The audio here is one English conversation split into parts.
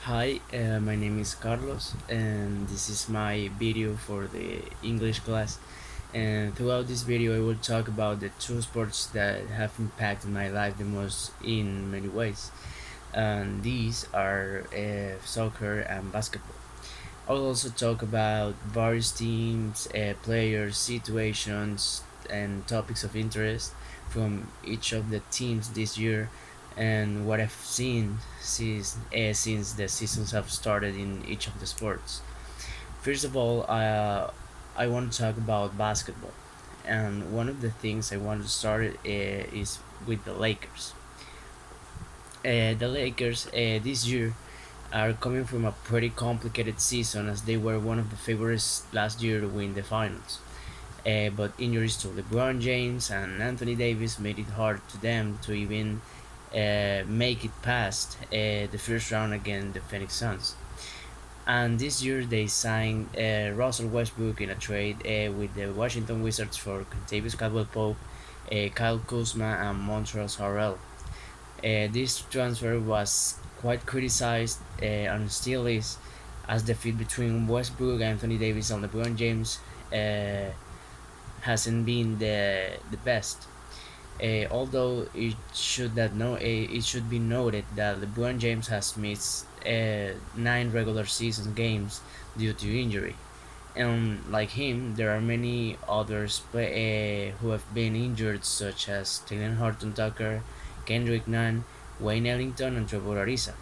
Hi, my name is Carlos, and this is my video for the English class. And throughout this video, I will talk about the two sports that have impacted my life the most in many ways. And these are soccer and basketball. I will also talk about various teams, players, situations, and topics of interest from each of the teams this year and what I've seen since the seasons have started in each of the sports. First of all, I want to talk about basketball. And one of the things I want to start is with the Lakers. The Lakers this year are coming from a pretty complicated season as they were one of the favorites last year to win the finals. But injuries to LeBron James and Anthony Davis made it hard to them to even make it past the first round against the Phoenix Suns. And this year they signed Russell Westbrook in a trade with the Washington Wizards for Contavious Caldwell-Pope, Kyle Kuzma, and Montrezl Harrell. This transfer was quite criticized and still is, as the fit between Westbrook, Anthony Davis, and LeBron James uh, hasn't been the best. Although it should be noted that LeBron James has missed 9 regular season games due to injury. And like him, there are many others who have been injured, such as Taylor Horton Tucker, Kendrick Nunn, Wayne Ellington, and Trevor Ariza.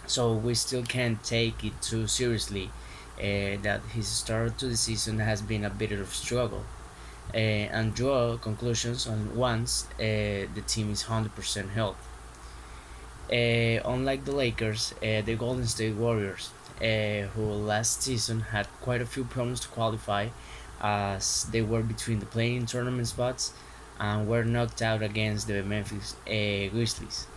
So we still can't take it too seriously that his start to the season has been a bit of a struggle and draw conclusions on once the team is 100% healthy. Unlike the Lakers, the Golden State Warriors, who last season had quite a few problems to qualify as they were between the playing tournament spots and were knocked out against the Memphis Grizzlies.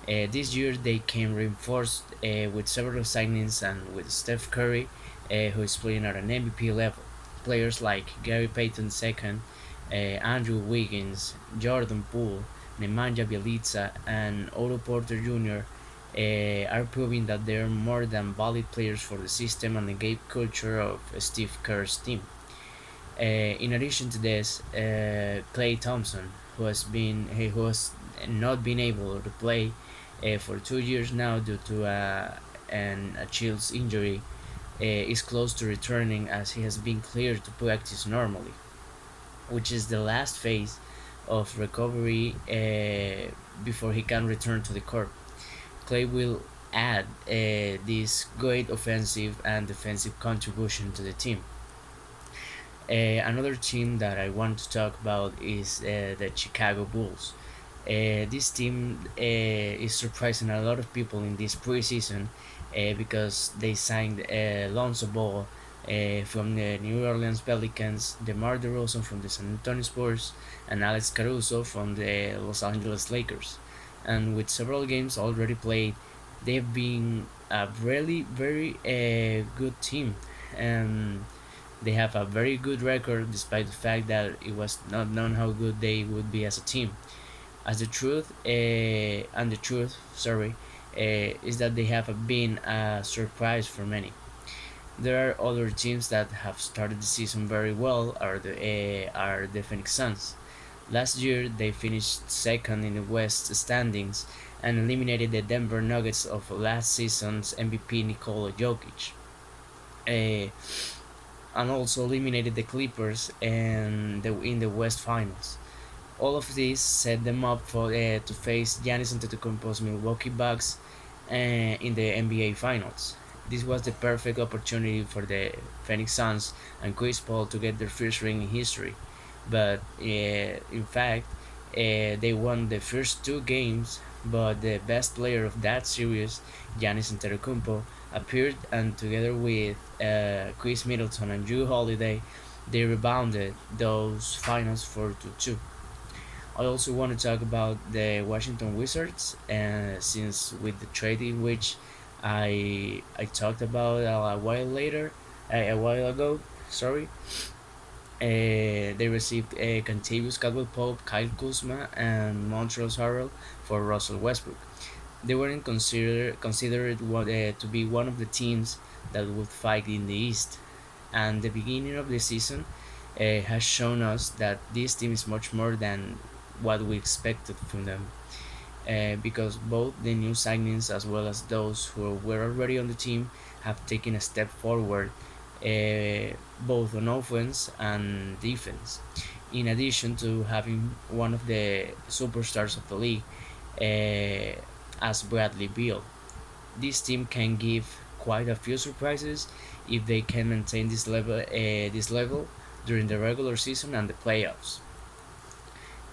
This year they came reinforced with several signings and with Steph Curry, who is playing at an MVP level. Players like Gary Payton II, Andrew Wiggins, Jordan Poole, Nemanja Bjelica, and Otto Porter Jr. Are proving that they are more than valid players for the system and the game culture of Steve Kerr's team. In addition to this, Klay Thompson, who has not been able to play for 2 years now due to an Achilles injury, is close to returning as he has been cleared to practice normally, which is the last phase of recovery before he can return to the court. Clay will add this great offensive and defensive contribution to the team. Another team that I want to talk about is the Chicago Bulls. This team is surprising a lot of people in this preseason because they signed Lonzo Ball from the New Orleans Pelicans, DeMar DeRozan from the San Antonio Spurs, and Alex Caruso from the Los Angeles Lakers. And with several games already played, they've been a really very good team. And they have a very good record despite the fact that it was not known how good they would be as a team. As the truth, sorry, is that they have been a surprise for many. There are other teams that have started the season very well. Are the Phoenix Suns. Last year they finished second in the West standings and eliminated the Denver Nuggets of last season's MVP Nikola Jokic. Uh, and also eliminated the Clippers in the West Finals. All of this set them up for to face Giannis Antetokounmpo's Milwaukee Bucks in the NBA Finals. This was the perfect opportunity for the Phoenix Suns and Chris Paul to get their first ring in history. But in fact, they won the first 2 games. But the best player of that series, Giannis Antetokounmpo, appeared, and together with Chris Middleton and Drew Holiday, they rebounded those finals 4-2. I also want to talk about the Washington Wizards, since with the trade in which I talked about a while ago. Sorry, they received Contavious Caldwell Pope, Kyle Kuzma, and Montrezl Harrell for Russell Westbrook. They weren't considered to be one of the teams that would fight in the East, and the beginning of the season has shown us that this team is much more than what we expected from them. Because both the new signings as well as those who were already on the team have taken a step forward, both on offense and defense. In addition to having one of the superstars of the league, as Bradley Beal, this team can give quite a few surprises if they can maintain this level during the regular season and the playoffs.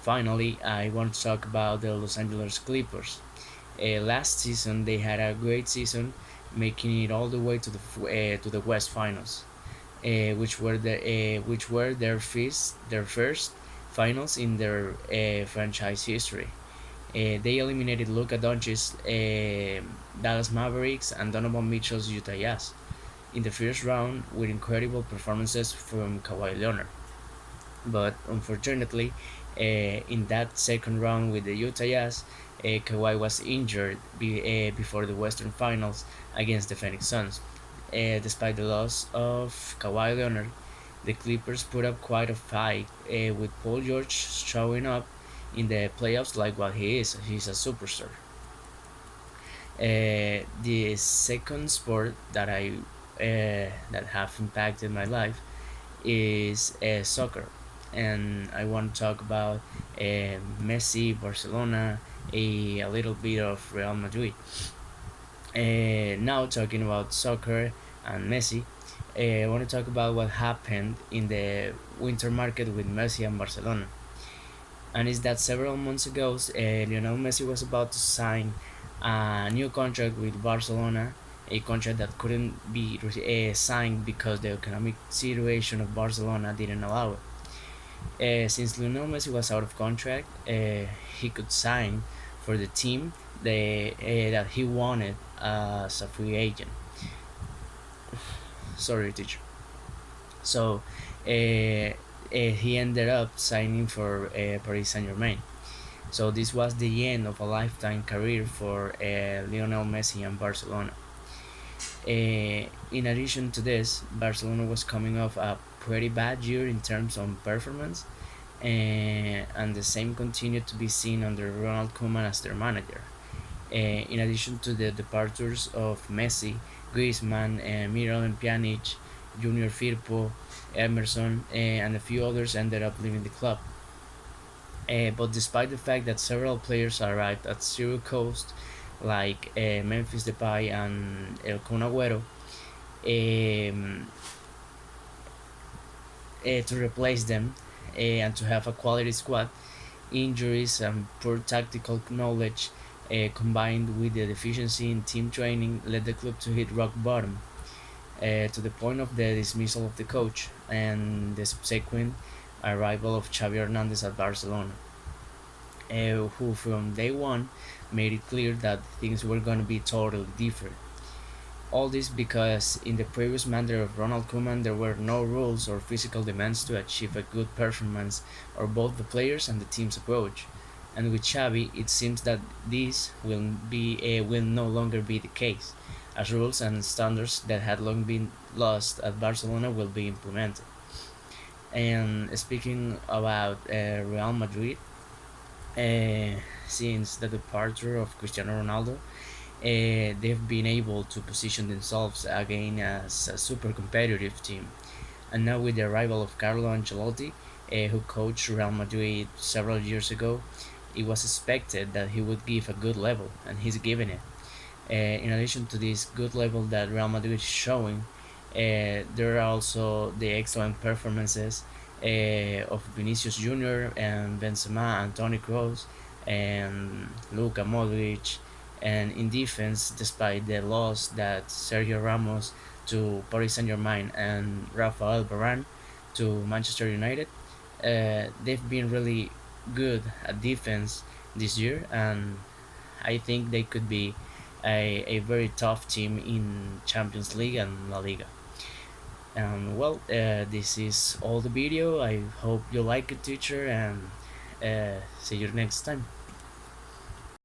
Finally, I want to talk about the Los Angeles Clippers. Last season, they had a great season, making it all the way to the West Finals, which were their first finals in their franchise history. They eliminated Luka Doncic's Dallas Mavericks and Donovan Mitchell's Utah Jazz in the first round with incredible performances from Kawhi Leonard. But unfortunately, in that second round with the Utah Jazz, Kawhi was injured before the Western Finals against the Phoenix Suns. Despite the loss of Kawhi Leonard, the Clippers put up quite a fight, with Paul George showing up in the playoffs like what he is. He's a superstar. The second sport that have impacted my life is soccer, and I want to talk about Messi, Barcelona, a little bit of Real Madrid. Now talking about soccer and Messi, I want to talk about what happened in the winter market with Messi and Barcelona. And is that several months ago, Lionel Messi was about to sign a new contract with Barcelona, a contract that couldn't be signed because the economic situation of Barcelona didn't allow it. Since Lionel Messi was out of contract, he could sign for the team that he wanted as a free agent. Sorry, teacher. So he ended up signing for Paris Saint Germain. So this was the end of a lifetime career for Lionel Messi and Barcelona. In addition to this, Barcelona was coming off a pretty bad year in terms of performance, and the same continued to be seen under Ronald Koeman as their manager. In addition to the departures of Messi, Griezmann, Miralem Pjanic, Junior Firpo, Emerson, and a few others ended up leaving the club. But despite the fact that several players arrived at zero cost, like Memphis Depay and El Kun Agüero, um, to replace them and to have a quality squad, injuries and poor tactical knowledge, combined with the deficiency in team training, led the club to hit rock bottom, to the point of the dismissal of the coach and the subsequent arrival of Xavi Hernandez at Barcelona, who from day one made it clear that things were going to be totally different. All this because in the previous manner of Ronald Koeman there were no rules or physical demands to achieve a good performance or both the players and the team's approach. And with Xavi, it seems that this will no longer be the case, as rules and standards that had long been lost at Barcelona will be implemented. And speaking about Real Madrid, since the departure of Cristiano Ronaldo, they've been able to position themselves again as a super competitive team. And now with the arrival of Carlo Ancelotti, who coached Real Madrid several years ago, it was expected that he would give a good level, and he's giving it. In addition to this good level that Real Madrid is showing, there are also the excellent performances of Vinicius Junior and Benzema and Toni Kroos and Luka Modric, and in defense, despite the loss that Sergio Ramos to Paris Saint Germain and Rafael Varane to Manchester United, they've been really good at defense this year, and I think they could be a very tough team in Champions League and La Liga. Well, this is all the video. I hope you like it, teacher, and see you next time.